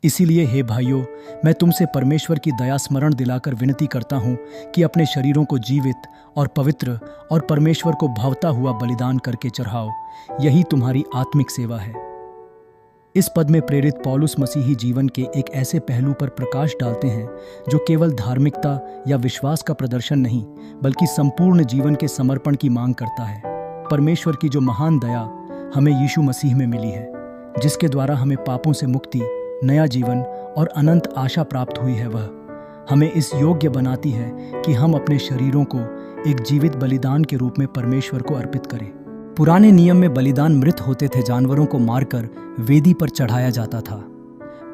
इसीलिए हे भाइयों, मैं तुमसे परमेश्वर की दया स्मरण दिलाकर विनती करता हूँ कि अपने शरीरों को जीवित और पवित्र और परमेश्वर को भावता हुआ बलिदान करके चढ़ाओ। यही तुम्हारी आत्मिक सेवा है। इस पद में प्रेरित पौलुस मसीही जीवन के एक ऐसे पहलू पर प्रकाश डालते हैं जो केवल धार्मिकता या विश्वास का प्रदर्शन नहीं, बल्कि संपूर्ण जीवन के समर्पण की मांग करता है। परमेश्वर की जो महान दया हमें यीशु मसीह में मिली है, जिसके द्वारा हमें पापों से मुक्ति, नया जीवन और अनंत आशा प्राप्त हुई है, वह हमें इस योग्य बनाती है कि हम अपने शरीरों को एक जीवित बलिदान के रूप में परमेश्वर को अर्पित करें। पुराने नियम में बलिदान मृत होते थे, जानवरों को मारकर वेदी पर चढ़ाया जाता था,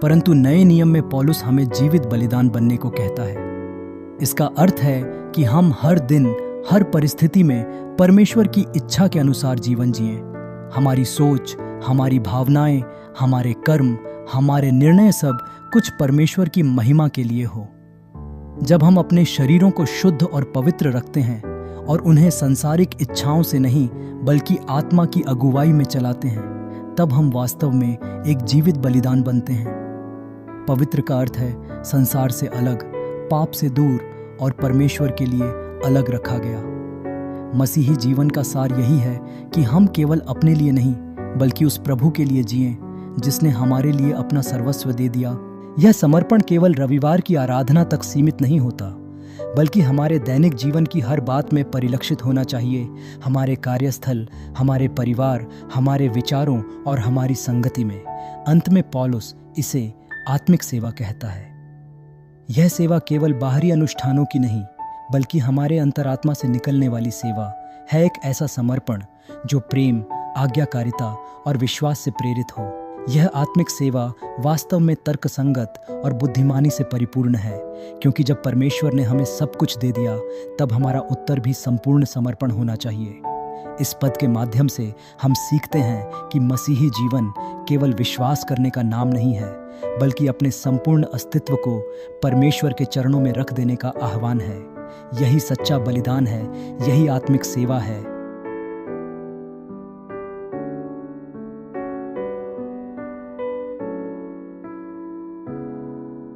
परंतु नए नियम में पौलुस हमें जीवित बलिदान बनने को कहता है। इसका अर्थ है कि हम हर दिन, हर परिस्थिति में परमेश्वर की इच्छा के अनुसार जीवन जिएं। हमारी सोच, हमारी भावनाएं, हमारे कर्म, हमारे निर्णय सब कुछ परमेश्वर की महिमा के लिए हो। जब हम अपने शरीरों को शुद्ध और पवित्र रखते हैं और उन्हें संसारिक इच्छाओं से नहीं बल्कि आत्मा की अगुवाई में चलाते हैं, तब हम वास्तव में एक जीवित बलिदान बनते हैं। पवित्र का अर्थ है संसार से अलग, पाप से दूर और परमेश्वर के लिए अलग रखा गया। मसीही जीवन का सार यही है कि हम केवल अपने लिए नहीं बल्कि उस प्रभु के लिए जिएं जिसने हमारे लिए अपना सर्वस्व दे दिया। यह समर्पण केवल रविवार की आराधना तक सीमित नहीं होता, बल्कि हमारे दैनिक जीवन की हर बात में परिलक्षित होना चाहिए। हमारे कार्यस्थल, हमारे परिवार, हमारे विचारों और हमारी संगति में। अंत में पौलुस इसे आत्मिक सेवा कहता है। यह सेवा केवल बाहरी अनुष्ठानों की नहीं, बल्कि हमारे अंतरात्मा से निकलने वाली सेवा है। एक ऐसा समर्पण जो प्रेम, आज्ञाकारिता और विश्वास से प्रेरित हो। यह आत्मिक सेवा वास्तव में तर्कसंगत और बुद्धिमानी से परिपूर्ण है, क्योंकि जब परमेश्वर ने हमें सब कुछ दे दिया, तब हमारा उत्तर भी संपूर्ण समर्पण होना चाहिए। इस पद के माध्यम से हम सीखते हैं कि मसीही जीवन केवल विश्वास करने का नाम नहीं है, बल्कि अपने संपूर्ण अस्तित्व को परमेश्वर के चरणों में रख देने का आह्वान है। यही सच्चा बलिदान है, यही आत्मिक सेवा है